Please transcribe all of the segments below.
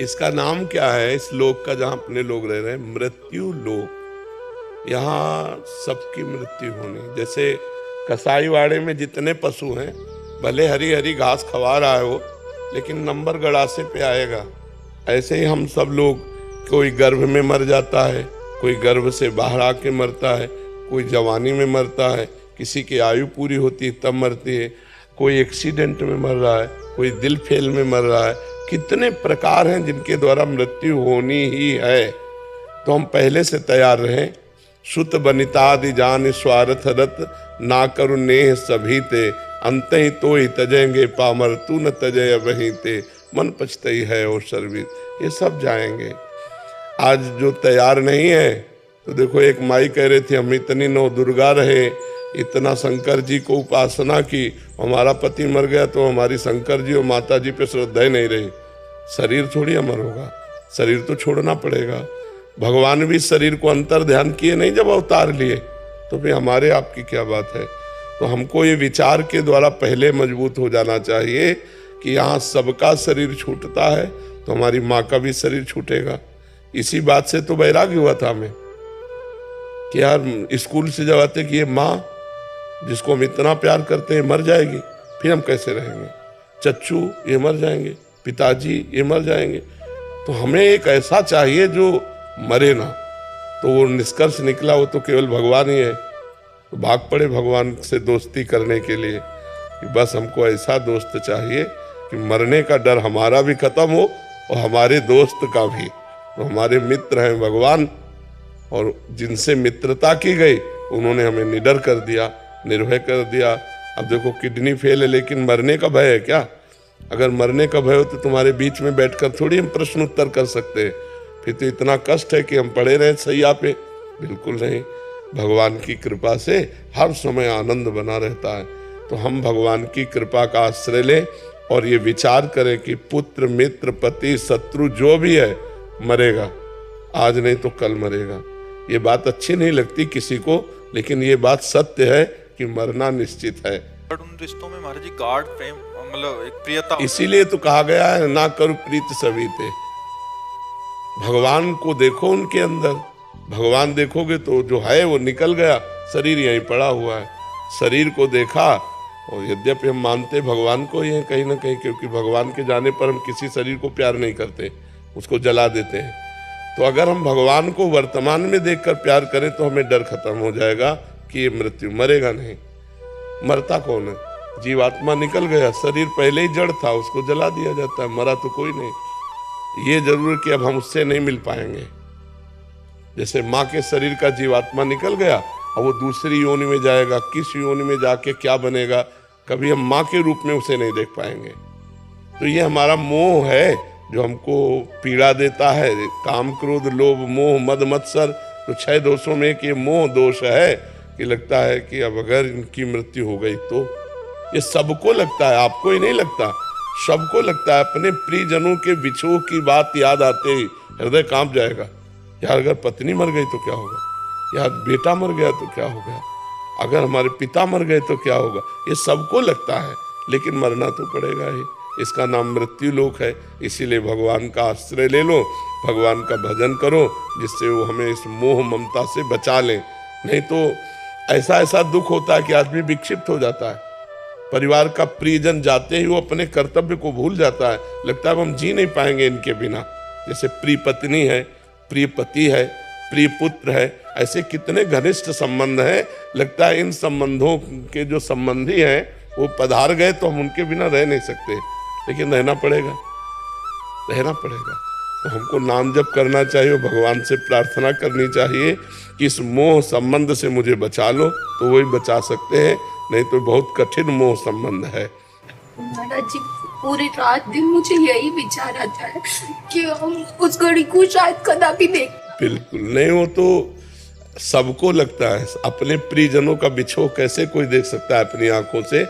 इसका नाम क्या है इस लोक का जहाँ अपने लोग रह रहे हैं? मृत्यु लोक। यहाँ सबकी मृत्यु होनी। जैसे कसाईवाड़े में जितने पशु हैं, भले हरी हरी घास खवा रहा है वो, लेकिन नंबर गड़ासे पे आएगा। ऐसे ही हम सब लोग, कोई गर्भ में मर जाता है, कोई गर्भ से बाहर आके मरता है, कोई जवानी में मरता है, किसी की आयु पूरी होती है तब मरती है, कोई एक्सीडेंट में मर रहा है, कोई दिल फेल में मर रहा है। कितने प्रकार हैं जिनके द्वारा मृत्यु होनी ही है। तो हम पहले से तैयार रहें। सुत बनितादि जान स्वार्थ रत, ना करु नेह सभी ते, अंत ही तो ही तजेंगे पामर, तू न तजय वहीं ते, मन पछतई है और सर्वित। ये सब जाएंगे। आज जो तैयार नहीं है, तो देखो एक माई कह रही थी हम इतनी नौ दुर्गा रहे, इतना शंकर जी को उपासना की, हमारा पति मर गया तो हमारी शंकर जी और माता जी पे श्रद्धा ही नहीं रही। शरीर थोड़ी अमर होगा, शरीर तो छोड़ना पड़ेगा। भगवान भी शरीर को अंतर ध्यान किए नहीं जब अवतार लिए, तो फिर हमारे आपकी क्या बात है। तो हमको ये विचार के द्वारा पहले मजबूत हो जाना चाहिए कि यहाँ सबका शरीर छूटता है तो हमारी माँ का भी शरीर छूटेगा। इसी बात से तो वैराग्य हुआ था हमें कि यार स्कूल से जब आते कि ये माँ जिसको हम इतना प्यार करते हैं मर जाएगी, फिर हम कैसे रहेंगे। चच्चू ये मर जाएंगे, पिताजी ये मर जाएंगे, तो हमें एक ऐसा चाहिए जो मरे ना। तो वो निष्कर्ष निकला वो तो केवल भगवान ही है। तो भाग पड़े भगवान से दोस्ती करने के लिए कि बस हमको ऐसा दोस्त चाहिए कि मरने का डर हमारा भी खत्म हो और हमारे दोस्त का भी। तो हमारे मित्र हैं भगवान, और जिनसे मित्रता की गई उन्होंने हमें निडर कर दिया, निर्भय कर दिया। अब देखो किडनी फेल है लेकिन मरने का भय है क्या? अगर मरने का भय हो तो तुम्हारे बीच में बैठकर थोड़ी हम प्रश्न उत्तर कर सकते हैं। फिर तो इतना कष्ट है कि हम पड़े रहें सैया पे? बिल्कुल नहीं। भगवान की कृपा से हर समय आनंद बना रहता है। तो हम भगवान की कृपा का आश्रय लें और ये विचार करें कि पुत्र मित्र पति शत्रु जो भी है मरेगा, आज नहीं तो कल मरेगा। ये बात अच्छी नहीं लगती किसी को, लेकिन ये बात सत्य है कि मरना निश्चित है। उन रिश्तों में महाराज जी गाढ़ प्रेम, मतलब एक प्रियता, इसीलिए तो कहा गया है ना करो प्रीत सभी ते। भगवान को देखो उनके अंदर। भगवान देखोगे तो जो है वो निकल गया, शरीर यहीं पड़ा हुआ है। शरीर को देखा, और यद्यपि हम मानते भगवान को ही है कहीं ना कहीं, क्योंकि भगवान के जाने पर हम किसी शरीर को प्यार नहीं करते, उसको जला देते हैं। तो अगर हम भगवान को वर्तमान में देखकर प्यार करें तो हमें डर खत्म हो जाएगा कि ये मृत्यु, मरेगा नहीं। मरता कौन है? जीवात्मा निकल गया, शरीर पहले ही जड़ था, उसको जला दिया जाता है, मरा तो कोई नहीं। ये जरूर कि अब हम उससे नहीं मिल पाएंगे। जैसे माँ के शरीर का जीवात्मा निकल गया, अब वो दूसरी योनि में जाएगा, किस योनि में जाके क्या बनेगा, कभी हम माँ के रूप में उसे नहीं देख पाएंगे। तो ये हमारा मोह है जो हमको पीड़ा देता है। काम क्रोध लोभ मोह मद मत्सर, तो 6 दोषों में एक ये मोह दोष है कि लगता है कि अब अगर इनकी मृत्यु हो गई तो। ये सबको लगता है, आपको ही नहीं लगता, सबको लगता है। अपने प्रियजनों के विछोह की बात याद आते ही हृदय कांप जाएगा। यार अगर पत्नी मर गई तो क्या होगा, यार बेटा मर गया तो क्या होगा, अगर हमारे पिता मर गए तो क्या होगा। ये सबको लगता है, लेकिन मरना तो पड़ेगा ही। इसका नाम मृत्यु लोक है। इसीलिए भगवान का आश्रय ले लो, भगवान का भजन करो, जिससे वो हमें इस मोह ममता से बचा लें। नहीं तो ऐसा ऐसा दुख होता है कि आदमी विक्षिप्त हो जाता है। परिवार का प्रियजन जाते ही वो अपने कर्तव्य को भूल जाता है, लगता है हम जी नहीं पाएंगे इनके बिना। जैसे प्रिय पत्नी है, प्रिय पति है, प्रिय पुत्र है, ऐसे कितने घनिष्ठ संबंध हैं। लगता है इन संबंधों के जो संबंधी हैं वो पधार गए तो हम उनके बिना रह नहीं सकते, लेकिन रहना पड़ेगा, रहना पड़ेगा। तो हमको नाम जप करना चाहिए, भगवान से प्रार्थना करनी चाहिए कि इस मोह संबंध से मुझे बचा लो, तो वही बचा सकते हैं, नहीं तो बहुत कठिन मोह संबंध है। महाराज जी पूरी रात दिन मुझे यही विचार आता है कि हम उस घड़ी को शायद कदापि देख। बिल्कुल नहीं, वो तो सबको लगता है। अपने प्रियजनों का बिछोह कैसे कोई देख सकता है अपनी आंखों से।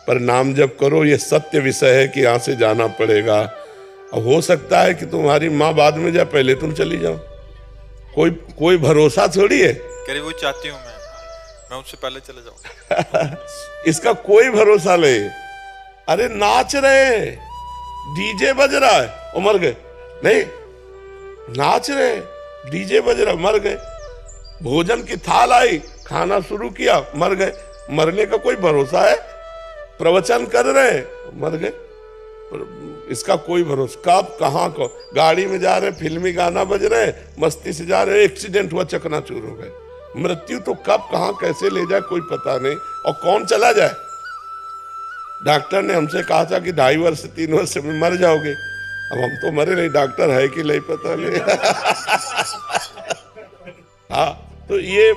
पर नाम जप करो, ये सत्य विषय है कि यहाँ से जाना पड़ेगा। अब हो सकता है कि तुम्हारी माँ बाद में जाए, पहले तुम चली जाओ। कोई भरोसा थोड़ी है। कह रही वो चाहती हूँ मैं उससे पहले चले जाऊँ। इसका कोई भरोसा नहीं। अरे नाच रहे, डीजे बज रहा है, वो मर गए, नहीं, नाच रहे, डीजे बज रहा, मर गए। भोजन की थाल आई, खाना शुरू किया, मर गए। मरने का कोई भरोसा है? प्रवचन कर रहे हैं, मर गए। इसका कोई भरोसा, कब कहाँ को। गाड़ी में जा रहे, फिल्मी गाना बज रहे, मस्ती से जा रहे, एक्सीडेंट हुआ, चकनाचूर हो गए। मृत्यु तो कब कहाँ कैसे ले जाए कोई पता नहीं, और कौन चला जाए। डॉक्टर ने हमसे कहा था कि 2.5 वर्ष से 3 वर्ष में मर जाओगे। अब हम तो मरे नहीं, डॉक्टर है कि नहीं पता नहीं। हाँ, तो ये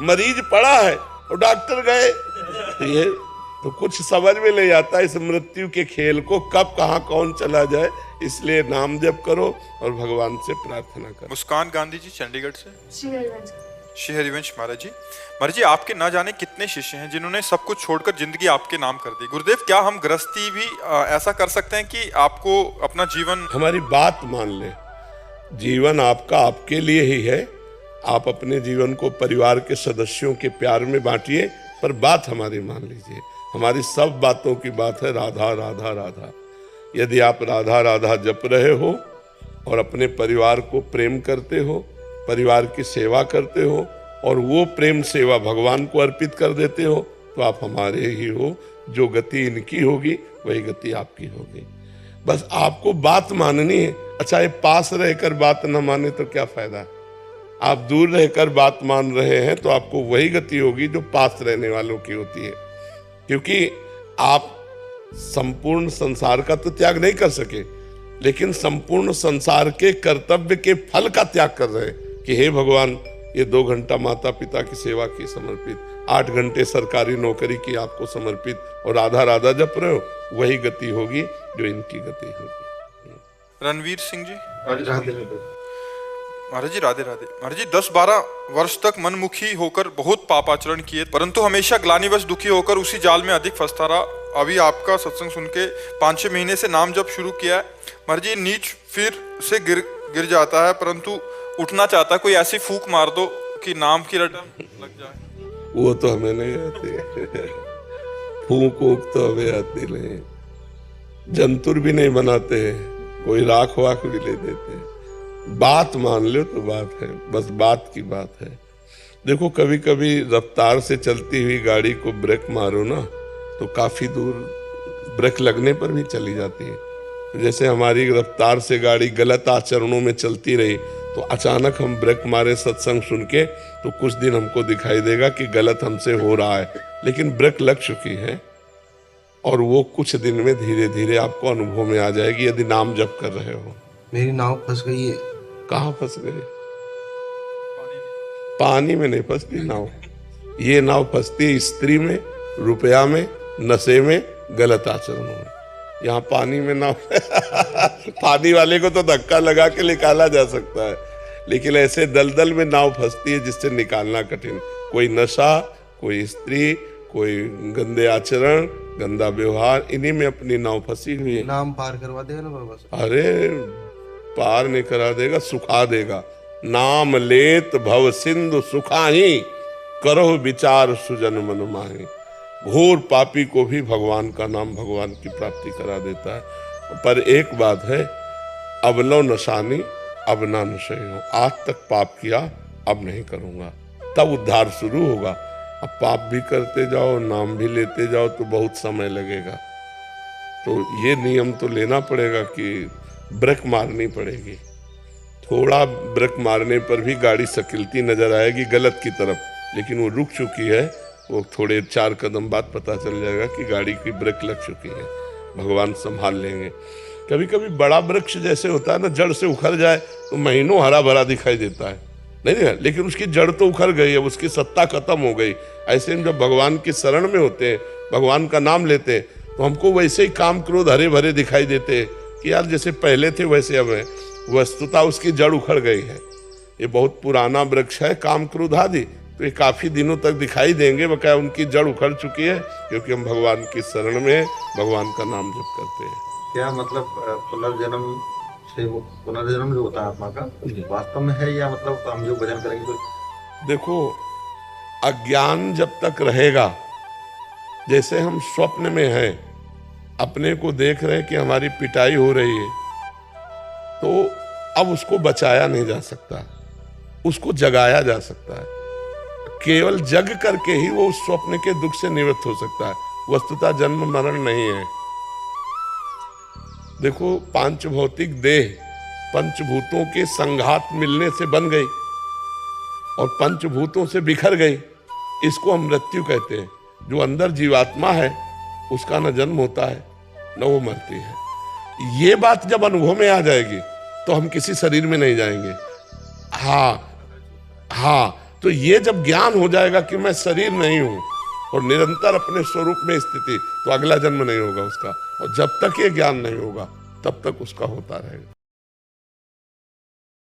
मरीज पड़ा है और डॉक्टर गए, ये तो कुछ समझ में नहीं आता इस मृत्यु के खेल को, कब कहाँ कौन चला जाए। इसलिए नाम जप करो और भगवान से प्रार्थना करो। मुस्कान गांधी जी चंडीगढ़ से। श्री श्री हरिवंश महाराज जी, महाराज जी आपके ना जाने कितने शिष्य हैं जिन्होंने सब कुछ छोड़कर जिंदगी आपके नाम कर दी। गुरुदेव, क्या हम गृहस्थी भी ऐसा कर सकते हैं कि आपको अपना जीवन। हमारी बात मान ले, जीवन आपका आपके लिए ही है। आप अपने जीवन को परिवार के सदस्यों के प्यार में बांटिए, पर बात हमारी मान लीजिए। हमारी सब बातों की बात है राधा राधा राधा। यदि आप राधा राधा जप रहे हो और अपने परिवार को प्रेम करते हो, परिवार की सेवा करते हो और वो प्रेम सेवा भगवान को अर्पित कर देते हो, तो आप हमारे ही हो। जो गति इनकी होगी वही गति आपकी होगी। बस आपको बात माननी है। अच्छा, ये पास रहकर बात न माने तो क्या फायदा। आप दूर रहकर बात मान रहे हैं तो आपको वही गति होगी जो पास रहने वालों की होती है। क्योंकि आप संपूर्ण संसार का तो त्याग नहीं कर सके, लेकिन संपूर्ण संसार के कर्तव्य के फल का त्याग कर रहे हैं कि हे भगवान, ये 2 घंटा माता पिता की सेवा की समर्पित, 8 घंटे सरकारी नौकरी की आपको समर्पित, और राधा राधा जप रहे हो, वही गति होगी जो इनकी गति होगी। रणवीर सिंह जी। महाराज जी राधे राधे। महाराज जी 10-12 वर्ष तक मनमुखी होकर बहुत पाप आचरण किए, परंतु हमेशा ग्लानिवश दुखी होकर उसी जाल में अधिक फंसता रहा। अभी आपका सत्संग सुन के 5-6 महीने से नाम जप शुरू किया है। महाराज जी नीच फिर से गिर जाता है, परंतु उठना चाहता है। कोई ऐसी फूंक मार दो कि नाम की रटन लग जाए। वो तो हमें नहीं आती। फूंक ऊक तो हमें आती नहीं। जंतुर भी नहीं बनाते हैं, कोई राख वाख भी ले देते हैं। बात मान लो तो बात है, बस बात की बात है। देखो, कभी कभी रफ्तार से चलती हुई गाड़ी को ब्रेक मारो ना, तो काफी दूर ब्रेक लगने पर भी चली जाती है। जैसे हमारी रफ्तार से गाड़ी गलत आचरणों में चलती रही, तो अचानक हम ब्रेक मारे सत्संग सुन के, तो कुछ दिन हमको दिखाई देगा कि गलत हमसे हो रहा है, लेकिन ब्रेक लग चुकी है। और वो कुछ दिन में धीरे धीरे आपको अनुभव में आ जाएगी, यदि नाम जप कर रहे हो। मेरी नाव फंस गई है। कहाँ फंस गए? पानी में नहीं फंसती नाव। ये नाव फंसती है स्त्री में, रुपया में, नशे में, गलत आचरणों में। यहाँ पानी में नाव पानी वाले को तो धक्का लगा के निकाला जा सकता है, लेकिन ऐसे दलदल में नाव फंसती है जिससे निकालना कठिन। कोई नशा, कोई स्त्री, कोई गंदे आचरण, गंदा व्यवहार, इन्हीं में अपनी नाव फंसी हुई है। नाम पार करवा देगा ना बाबा साहब? अरे पार नहीं करा देगा, सुखा देगा। नाम लेत भव सिंधु सुखाही, करो विचार सुजन मन माही। घोर पापी को भी भगवान का नाम भगवान की प्राप्ति करा देता है। पर एक बात है, अब लो नशानी अब ना नशे हो। आज तक पाप किया, अब नहीं करूंगा, तब उद्धार शुरू होगा। अब पाप भी करते जाओ, नाम भी लेते जाओ, तो बहुत समय लगेगा। तो ये नियम तो लेना पड़ेगा कि ब्रेक मारनी पड़ेगी। थोड़ा ब्रेक मारने पर भी गाड़ी सकिलती नजर आएगी गलत की तरफ, लेकिन वो रुक चुकी है। वो थोड़े 4 कदम बाद पता चल जाएगा कि गाड़ी की ब्रेक लग चुकी है। भगवान संभाल लेंगे। कभी कभी बड़ा वृक्ष जैसे होता है ना, जड़ से उखड़ जाए तो महीनों हरा भरा दिखाई देता है, नहीं, लेकिन उसकी जड़ तो उखड़ गई है, उसकी सत्ता खत्म हो गई। ऐसे में जब भगवान की शरण में होते हैं, भगवान का नाम लेते हैं, तो हमको वैसे ही काम क्रोध हरे भरे दिखाई देते हैं कि यार जैसे पहले थे वैसे अब है। वस्तुतः उसकी जड़ उखड़ गई है। ये बहुत पुराना वृक्ष है काम क्रोध आदि, तो ये काफी दिनों तक दिखाई देंगे, बकाया उनकी जड़ उखड़ चुकी है, क्योंकि हम भगवान की शरण में हैं, भगवान का नाम जप करते हैं। क्या मतलब पुनर्जन्म जो होता है आत्मा का वास्तव में है, या मतलब हम जो भजन करेंगे तो? देखो, अज्ञान जब तक रहेगा, जैसे हम स्वप्न में हैं, अपने को देख रहे हैं कि हमारी पिटाई हो रही है, तो अब उसको बचाया नहीं जा सकता, उसको जगाया जा सकता है। केवल जग करके ही वो उस स्वप्न के दुख से निवृत्त हो सकता है। वस्तुतः जन्म मरण नहीं है। देखो, पांच भौतिक देह पंचभूतों के संघात मिलने से बन गई और पंचभूतों से बिखर गई, इसको हम मृत्यु कहते हैं। जो अंदर जीवात्मा है उसका न जन्म होता है न वो मरती है। ये बात जब अनुभव में आ जाएगी तो हम किसी शरीर में नहीं जाएंगे। हाँ, तो ये जब ज्ञान हो जाएगा कि मैं शरीर नहीं हूं और निरंतर अपने स्वरूप में स्थिति, तो अगला जन्म नहीं होगा उसका। और जब तक ये ज्ञान नहीं होगा तब तक उसका होता रहेगा।